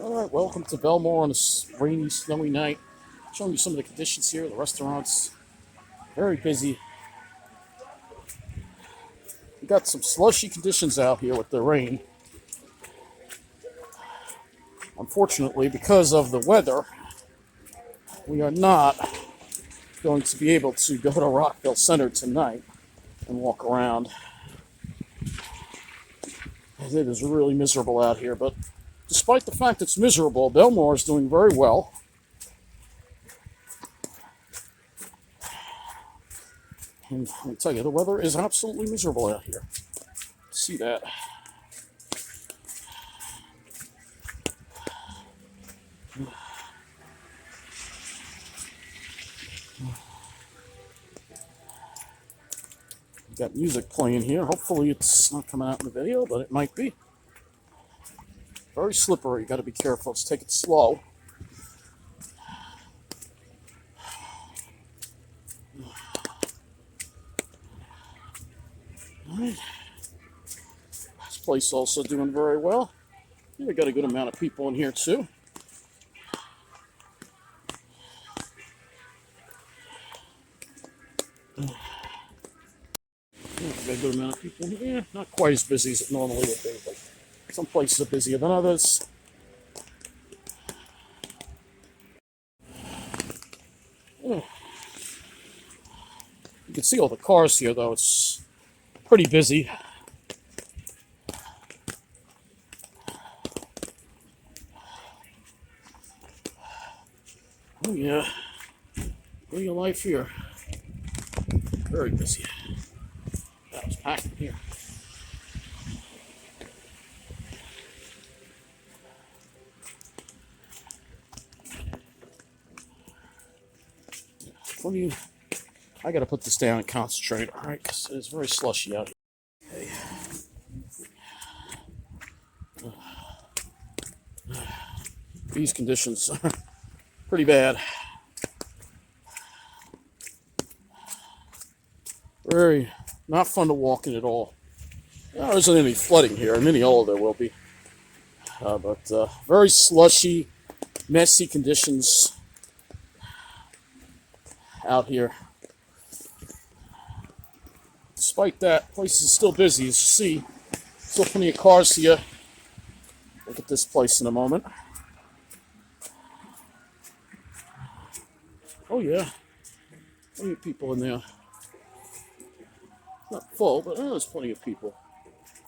Alright, welcome to Bellmore on a rainy, snowy night. Showing you some of the conditions here. The restaurant's very busy. We got some slushy conditions out here with the rain. Unfortunately, because of the weather, we are not going to be able to go to Rockville Center tonight and walk around. It is really miserable out here, but despite the fact it's miserable, Bellmore is doing very well. And let me tell you, the weather is absolutely miserable out here. See that? Got music playing here. Hopefully it's not coming out in the video, but it might be. Very slippery. You got to be careful. Let's take it slow. All right. This place also doing very well. Yeah, we got a good amount of people in here too. Got a good amount of people in here. Not quite as busy as it normally would be, but some places are busier than others. You can see all the cars here, though. It's pretty busy. Oh, yeah. Real life here. Very busy. That was packed in here. I gotta put this down and concentrate, alright, because it's very slushy out here. Okay. These conditions are pretty bad. Very not fun to walk in at all. There isn't any flooding here. In Mineola there will be. But very slushy, messy conditions out here. Despite that, the place is still busy, as you see. Still plenty of cars here. Look at this place in a moment. Oh yeah, plenty of people in there. Not full, but there's plenty of people.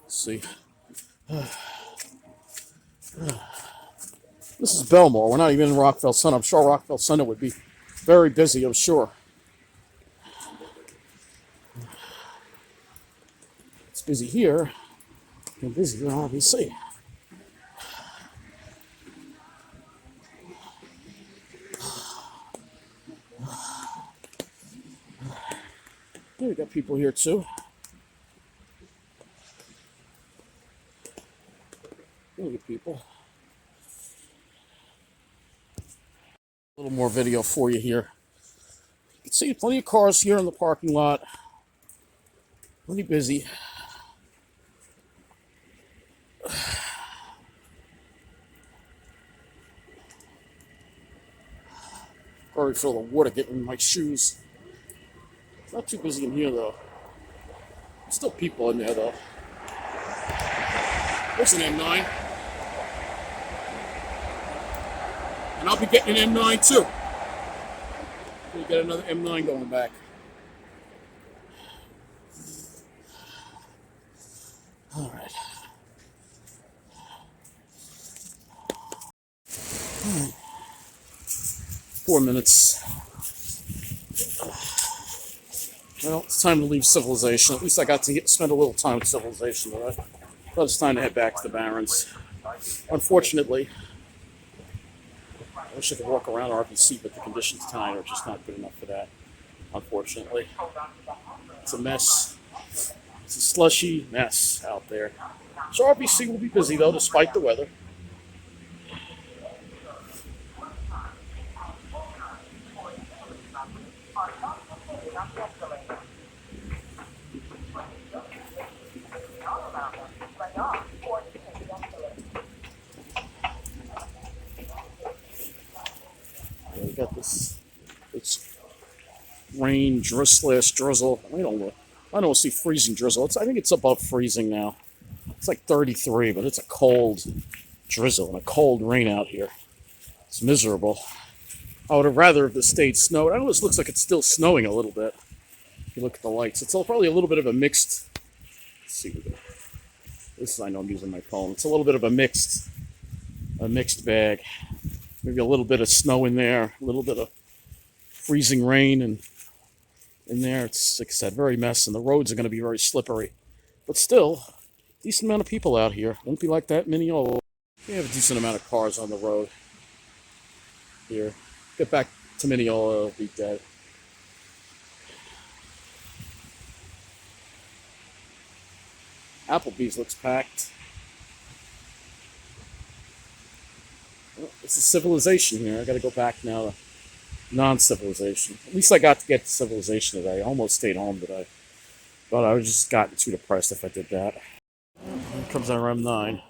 Let's see. This is Bellmore. We're not even in Rockville Center. I'm sure Rockville Center would be very busy, I'm sure. It's busy here and busier, obviously. Yeah, we got people here too. Look at people. A little more video for you here. You can see plenty of cars here in the parking lot. Pretty busy. Already feel the water getting in my shoes. Not too busy in here though. There's still people in there though. There's an M9. And I'll be getting an M9 too. We'll get another M9 going back. All right. 4 minutes. Well, it's time to leave civilization. At least I got to spend a little time with civilization, all right? But it's time to head back to the Barrens. Unfortunately, I wish I could walk around RBC, but the conditions tonight are just not good enough for that. Unfortunately, it's a mess. It's a slushy mess out there. So RBC will be busy though, despite the weather. rain, drizzle. I don't see freezing drizzle. I think it's above freezing now. It's like 33, but it's a cold drizzle and a cold rain out here. It's miserable. I would have rather if the state snowed. It almost looks like it's still snowing a little bit. If you look at the lights, it's probably a little bit of a mixed. Let's see. This is, I know I'm using my phone. It's a little bit of a mixed bag. Maybe a little bit of snow in there, a little bit of freezing rain, and in there it's, like I said, very messy, and the roads are going to be very slippery. But still, decent amount of people out here. Won't be like that in Mineola. We have a decent amount of cars on the road here. Get back to Mineola, it'll be dead. Applebee's looks packed. Well, it's a civilization here. I got to go back now to non-civilization. At least I got to get to civilization today. I almost stayed home today. But I was just gotten too depressed if I did that. Here comes our M9.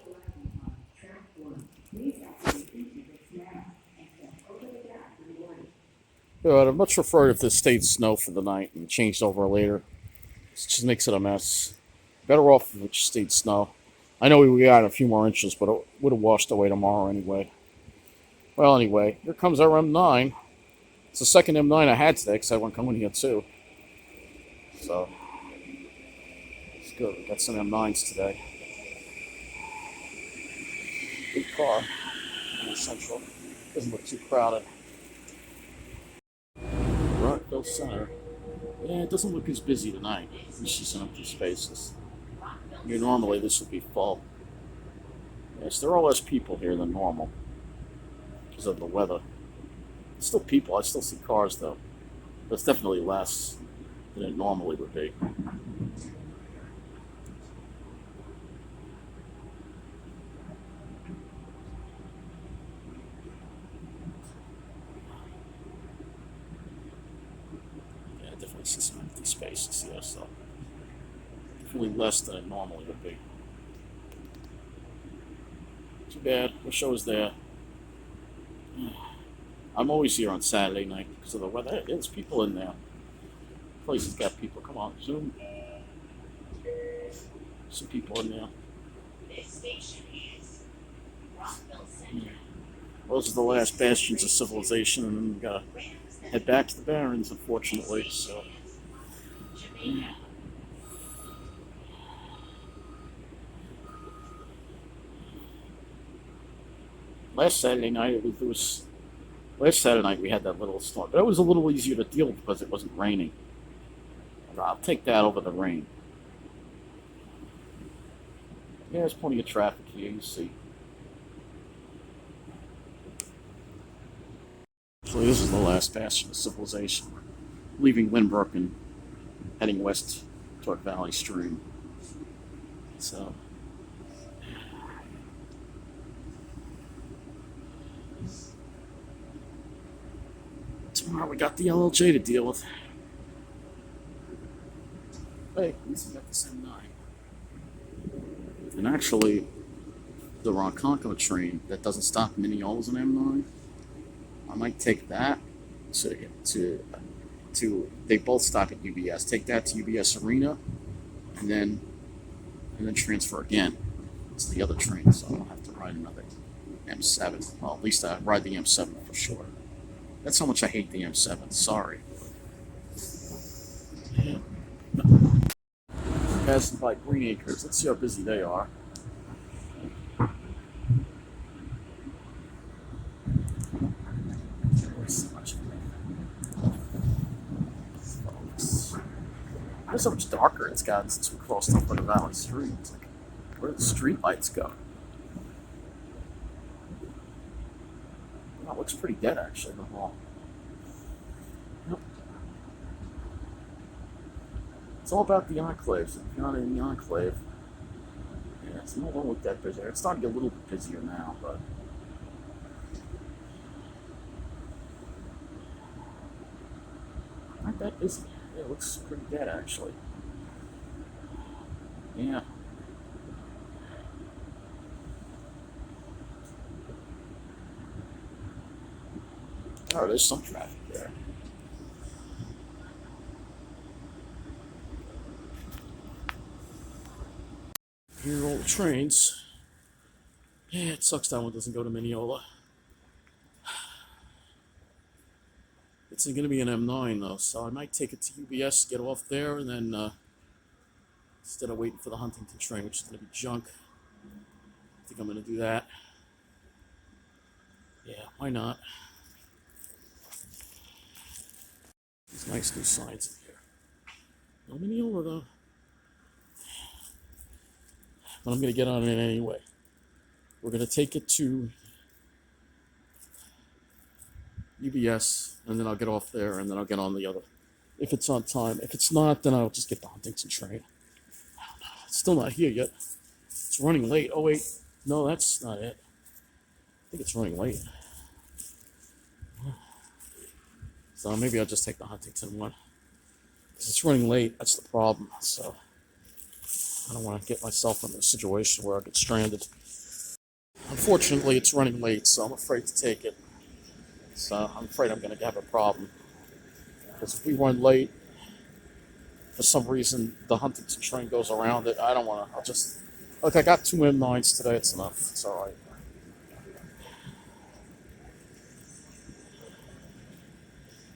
But I'd much prefer if this stayed snow for the night and changed over later. It just makes it a mess. Better off if it just stayed snow. I know we got a few more inches, but it would have washed away tomorrow anyway. Well, anyway, here comes our M9. It's the second M9 I had today because I went coming here too. So, it's good. We got some M9s today. Big car in the Central. Doesn't look too crowded. Rockville Center. Yeah, it doesn't look as busy tonight. You see some empty spaces. Here, normally this would be full. Yes, there are less people here than normal because of the weather. Still people. I still see cars though. But it's definitely less than it normally would be. Yeah, definitely see some empty spaces here, so definitely less than it normally would be. Too bad. Wish I was there. I'm always here on Saturday night because of the weather. There's people in there. Place has got people. Come on, zoom. Some people in there. Those are the last bastions of civilization, and then we gotta head back to the Barrens, unfortunately. So, yeah. Last Saturday night Last Saturday night we had that little storm, but it was a little easier to deal with because it wasn't raining. I'll take that over the rain. Yeah, there's plenty of traffic here, you see. So this is the last bastion of civilization. Leaving Lynbrook and heading west toward Valley Stream. So, tomorrow we got the LLJ to deal with. Hey, at least we got the same 9. And actually, the Ronkonkoma train that doesn't stop in Mineola's an M9. I might take that to they both stop at UBS. Take that to UBS Arena, and then transfer again to the other train. So I don't have to ride another M7. Well, at least I ride the M7 for sure. That's how much I hate the M7. Sorry. Yeah. Passing by Green Acres. Let's see how busy they are. Notice how much darker it's gotten since we crossed over the Valley Street. It's like, where did the street lights go? Wow, it looks pretty dead actually, the mall. Yep. It's all about the enclaves. If you're not in the enclave, yeah, it's not look that busy. It's starting to get a little bit busier now, but not that busy. Yeah, it looks pretty dead actually. Yeah. Oh, there's some traffic there. Here are all the trains. Yeah, it sucks that one doesn't go to Mineola. It's going to be an M9 though, so I might take it to UBS, get off there, and then instead of waiting for the Huntington train, which is going to be junk, I think I'm going to do that. Yeah, why not? These nice new signs in here. No Mineola though. But I'm going to get on it anyway. We're going to take it to UBS, and then I'll get off there, and then I'll get on the other. If it's on time. If it's not, then I'll just get the Huntington train. I don't know. It's still not here yet. It's running late. Oh, wait. No, that's not it. I think it's running late. So maybe I'll just take the Huntington one. Because it's running late. That's the problem. So I don't want to get myself in a situation where I get stranded. Unfortunately, it's running late, so I'm afraid to take it. So I'm afraid I'm going to have a problem. Because if we run late, for some reason, the Huntington train goes around it. I don't want to. I'll just... Look, I got 2 M9s today. It's enough. It's all right.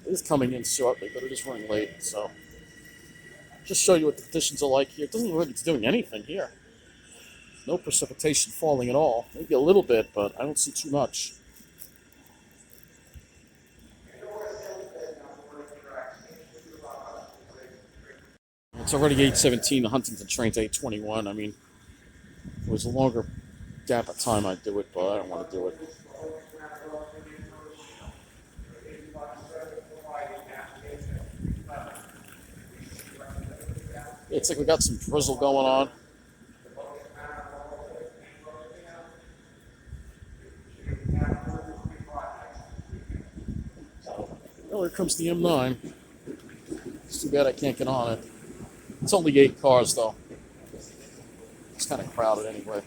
It is coming in shortly, but it is running late, so... Just show you what the conditions are like here. It doesn't look like it's doing anything here. No precipitation falling at all. Maybe a little bit, but I don't see too much. It's already 8:17. The Huntington train's 8:21. I mean, if it was a longer gap of time, I'd do it, but I don't want to do it. It's like we got some drizzle going on. Well, here comes the M9. It's too bad I can't get on it. It's only 8 cars, though. It's kind of crowded anyway.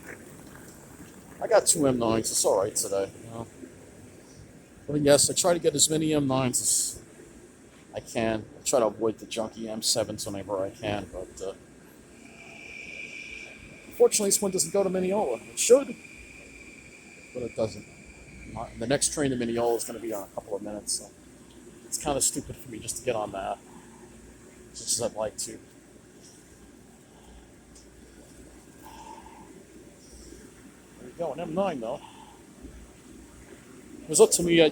I got 2 M9s. It's all right today, you know. But yes, I try to get as many M9s as I can. I try to avoid the junky M7s whenever I can, but unfortunately, this one doesn't go to Mineola. It should, but it doesn't. The next train to Mineola is going to be in a couple of minutes, so it's kind of stupid for me just to get on that, as much as I'd like to. There you go, an M9 though. It was up to me. I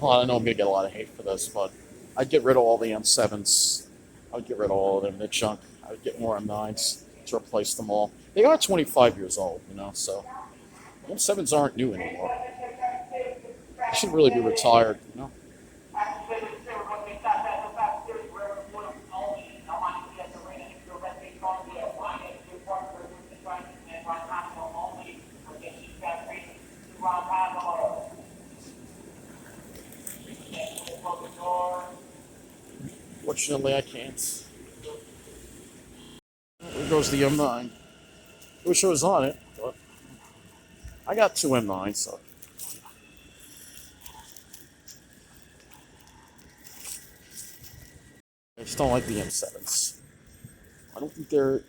know I'm going to get a lot of hate for this, but I'd get rid of all the M7s. I would get rid of all of them. They're junk. I would get more M9s to replace them all. They are 25 years old, you know, so M7s aren't new anymore. They should really be retired, you know. Fortunately, I can't. There goes the M9. I wish I was on it, but I got 2 M9s, so. I just don't like the M7s. I don't think they're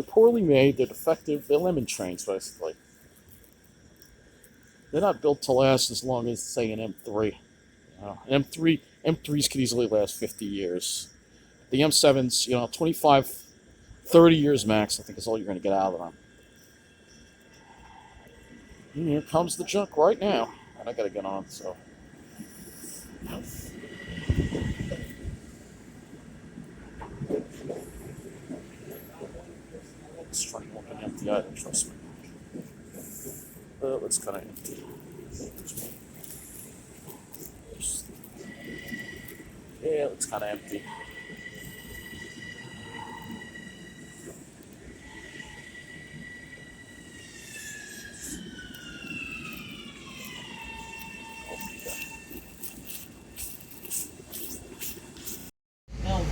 poorly made. They're defective. They're lemon trains, basically. They're not built to last as long as, say, an M3. An M3s could easily last 50 years. The M7s, 25, 30 years max, I think is all you're going to get out of them. And here comes the junk right now. And I got to get on, so. This train won't be empty either, trust me. It's kind of empty. Yeah, it looks kind of empty. Bellmore.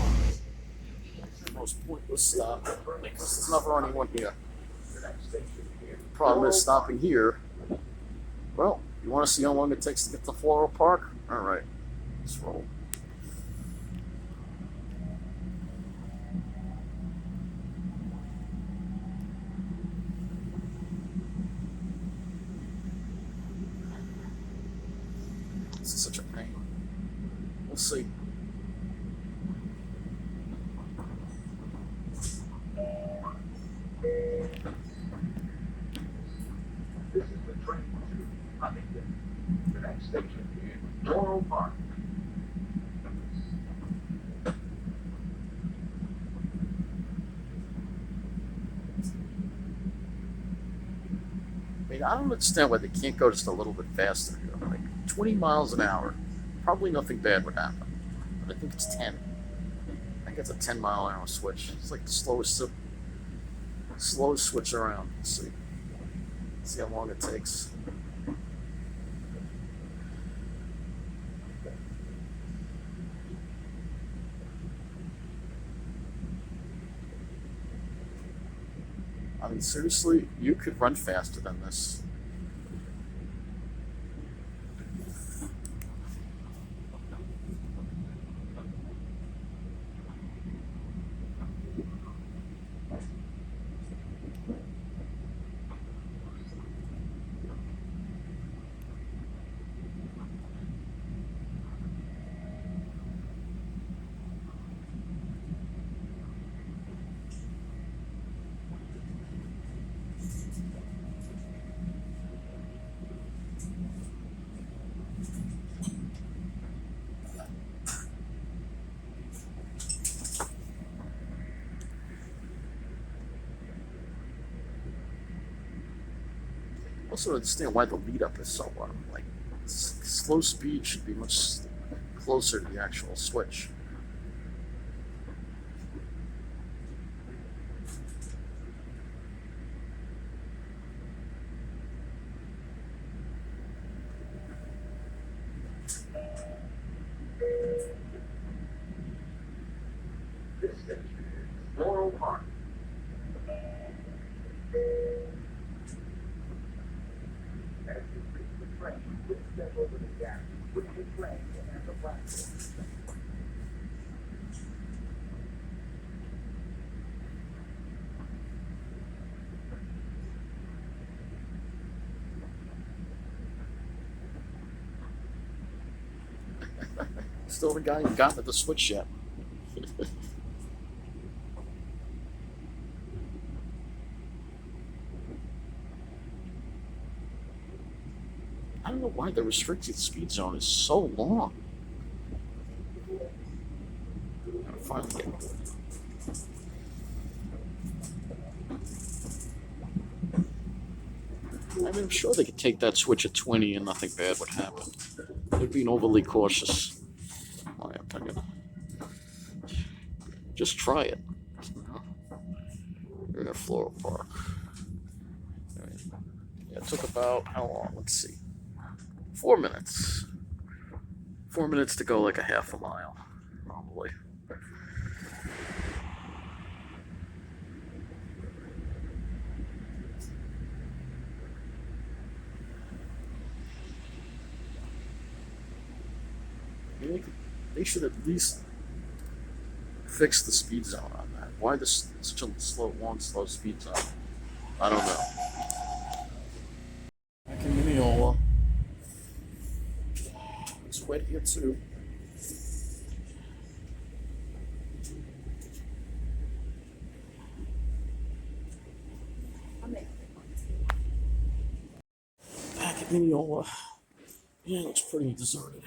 The most pointless stop because there's never anyone here. Problem is stopping here. Well, you want to see how long it takes to get to Floral Park? All right, let's roll. This is such a pain. We'll see. This is the train to Huntington. The next station is Laurel Park. I mean, I don't understand why they can't go just a little bit faster here. Like 20 miles an hour. Probably nothing bad would happen. But I think it's 10. I think it's a 10-mile-an-hour switch. It's like the slowest switch around. Let's see. See how long it takes. I mean, seriously, you could run faster than this. I also don't understand why the lead up is so low. Like, slow speed should be much closer to the actual switch. This station is Laurel Park. As you reach the train, please step over the gap between the train and the platform. Still the guy who got to the switch yet. I don't know why the restricted speed zone is so long. I'm finally getting to it. I mean, I'm sure they could take that switch at 20 and nothing bad would happen. They're being overly cautious, in my opinion. Just try it. We're at Floral Park. Yeah, it took about, how long? Let's see. 4 minutes. 4 minutes to go like a half a mile, probably. They should at least fix the speed zone on that. Why this such a slow speed zone? I don't know. Back in Mineola. It's wet here too. Back at Mineola. Yeah, it looks pretty deserted.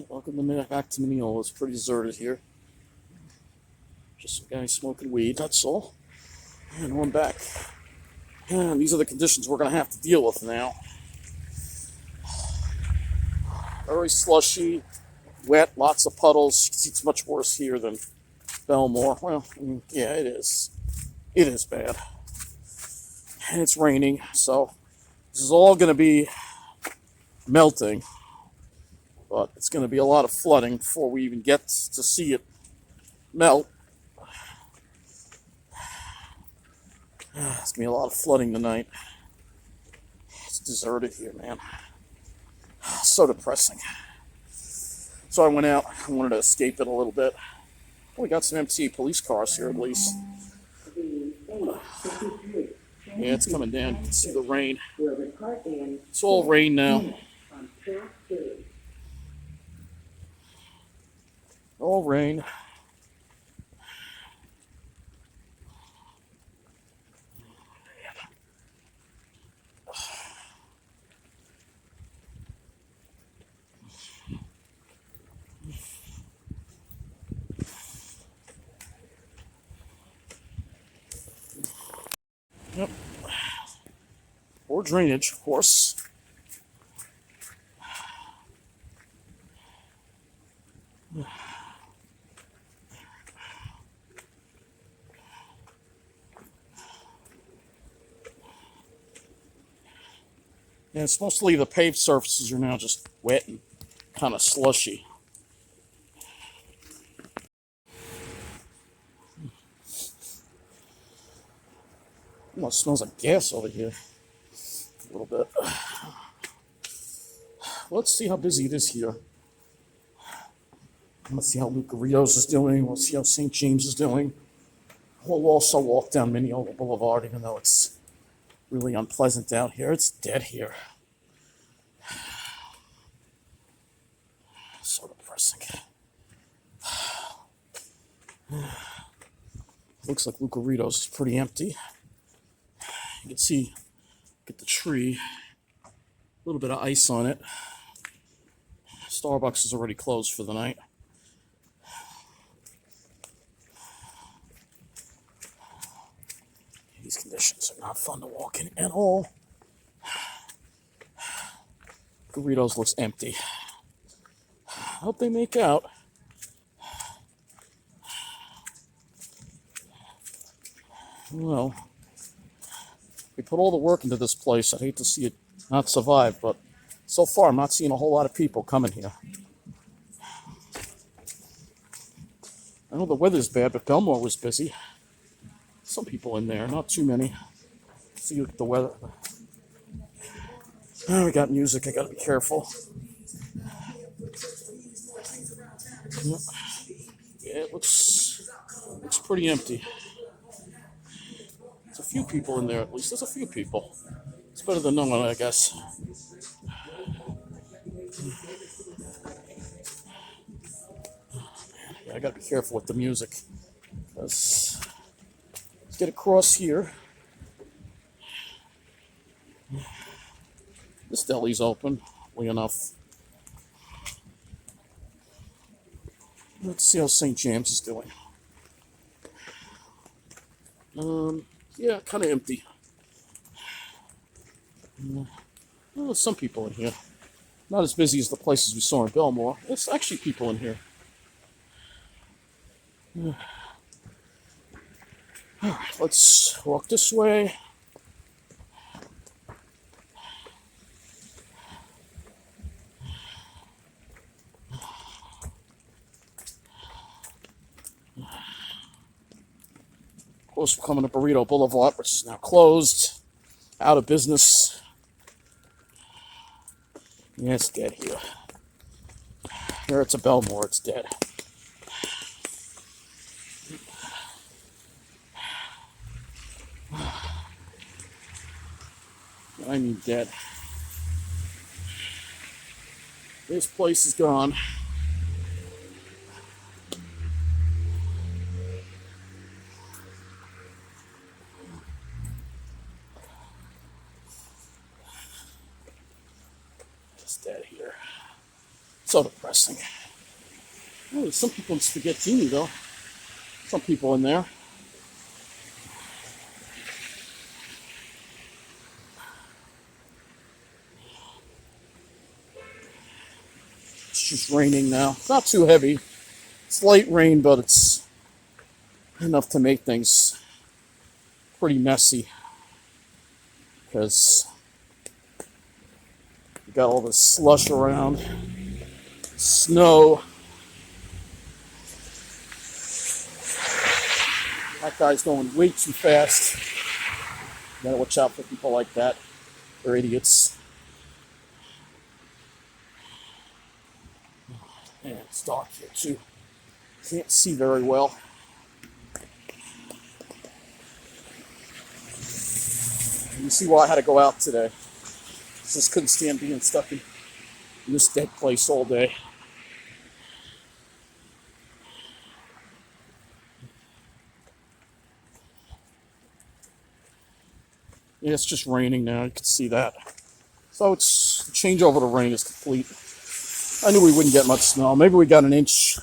Welcome back to Mineola. It's pretty deserted here. Just some guy smoking weed, that's all. And we're back. And these are the conditions we're going to have to deal with now. Very slushy, wet, lots of puddles. You can see it's much worse here than Bellmore. Well, yeah, it is. It is bad. And it's raining, so this is all going to be melting. But it's going to be a lot of flooding before we even get to see it melt. It's going to be a lot of flooding tonight. It's deserted here, man. So So depressing. So I went out. I wanted to escape it a little bit. Well, we got some MTA police cars here at least. Yeah, it's coming down. You can see the rain. It's all rain now. All rain. Yep. Or drainage, of course. And it's mostly the paved surfaces are now just wet and kind of slushy. It smells like gas over here. A little bit. Let's see how busy it is here. Let's see how Lucaritos is doing. Let's see how St. James is doing. We'll also walk down Mineola Boulevard, even though it's really unpleasant out here. It's dead here. So depressing. Looks like Lucaritos is pretty empty. You can see, get the tree, a little bit of ice on it. Starbucks is already closed for the night. These conditions are not fun to walk in at all. Doritos looks empty. I hope they make out. Well, we put all the work into this place. I'd hate to see it not survive, but so far I'm not seeing a whole lot of people coming here. I know the weather's bad, but Bellmore was busy. Some people in there, not too many. See the weather. Oh, we got music. I gotta be careful. Yep. Yeah, it looks pretty empty. There's a few people in there at least. There's a few people. It's better than no one, I guess. Yeah, I gotta be careful with the music. Let's get across here. This deli's open, oddly enough. Let's see how St. James is doing. Yeah, kind of empty. Well, there's some people in here. Not as busy as the places we saw in Bellmore. There's actually people in here. All right, let's walk this way. Of course, we're coming to Burrito Boulevard, which is now closed, out of business. Yeah, it's dead here. Here it's a Bellmore, it's dead. I mean dead. This place is gone. Just dead here. So depressing. Oh, there's some people in Spaghettini though. Some people in there. It's just raining now. It's not too heavy. It's light rain, but it's enough to make things pretty messy. Because you got all this slush around. Snow. That guy's going way too fast. You gotta watch out for people like that. They're idiots. And it's dark here too. Can't see very well. You see why I had to go out today. Just couldn't stand being stuck in this dead place all day. Yeah, it's just raining now. You can see that. So it's the change over to rain is complete. I knew we wouldn't get much snow. Maybe we got an inch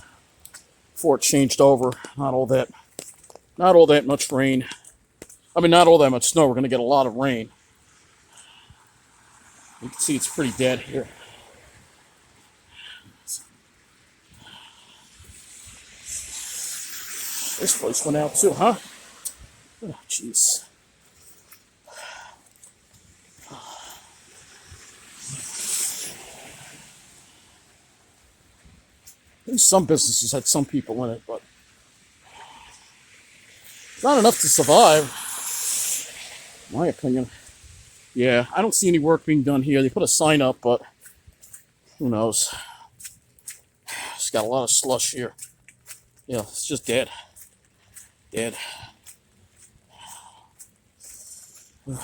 before it changed over. Not all that much rain. I mean, not all that much snow. We're going to get a lot of rain. You can see it's pretty dead here. This place went out too, huh? Oh, jeez. At least some businesses had some people in it, but not enough to survive, in my opinion. Yeah, I don't see any work being done here. They put a sign up, but who knows? It's got a lot of slush here. Yeah, it's just dead. Dead. Yeah,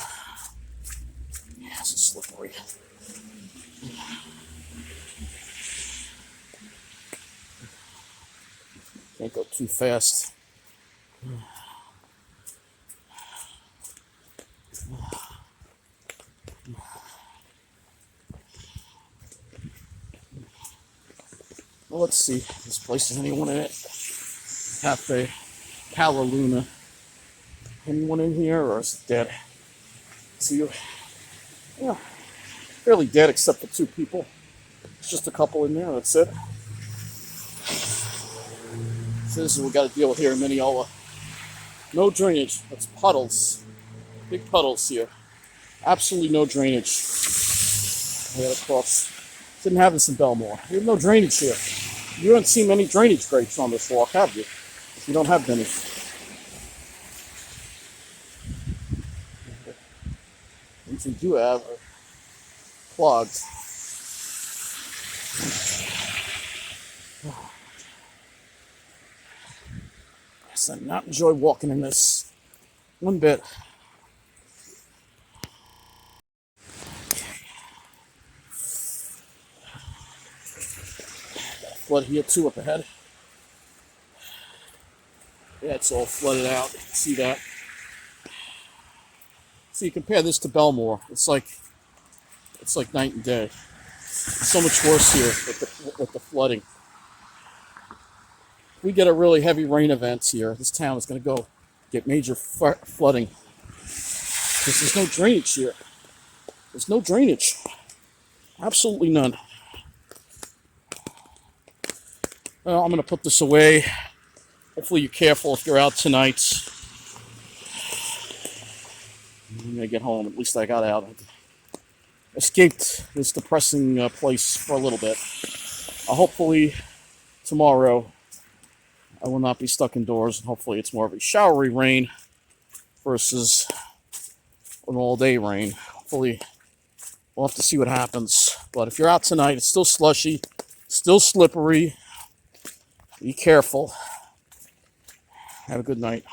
it's slippery. Can't go too fast. Well, let's see. This place has anyone in it? Cafe Cala Luna. Anyone in here, or is it dead? See you. Yeah, fairly dead except for two people. It's just a couple in there. That's it. So this is what we got to deal with here in Mineola. No drainage. That's puddles. Big puddles here. Absolutely no drainage. I got to cross. Didn't have this in Bellmore. We have no drainage here. You haven't seen many drainage grates on this walk, have you? You don't have many. Ones we do have are clogged. Yes, I do not enjoy walking in this one bit. Flood here too up ahead. Yeah, it's all flooded out. You can see that. So you compare this to Bellmore. It's like night and day. It's so much worse here with the flooding. If we get a really heavy rain event here, this town is going to go get major flooding. Because there's no drainage here. There's no drainage. Absolutely none. Well, I'm going to put this away. Hopefully you're careful if you're out tonight. I'm going to get home. At least I got out. I escaped this depressing place for a little bit. Hopefully tomorrow I will not be stuck indoors. And hopefully it's more of a showery rain versus an all-day rain. Hopefully we'll have to see what happens. But if you're out tonight, it's still slushy, still slippery. Be careful. Have a good night.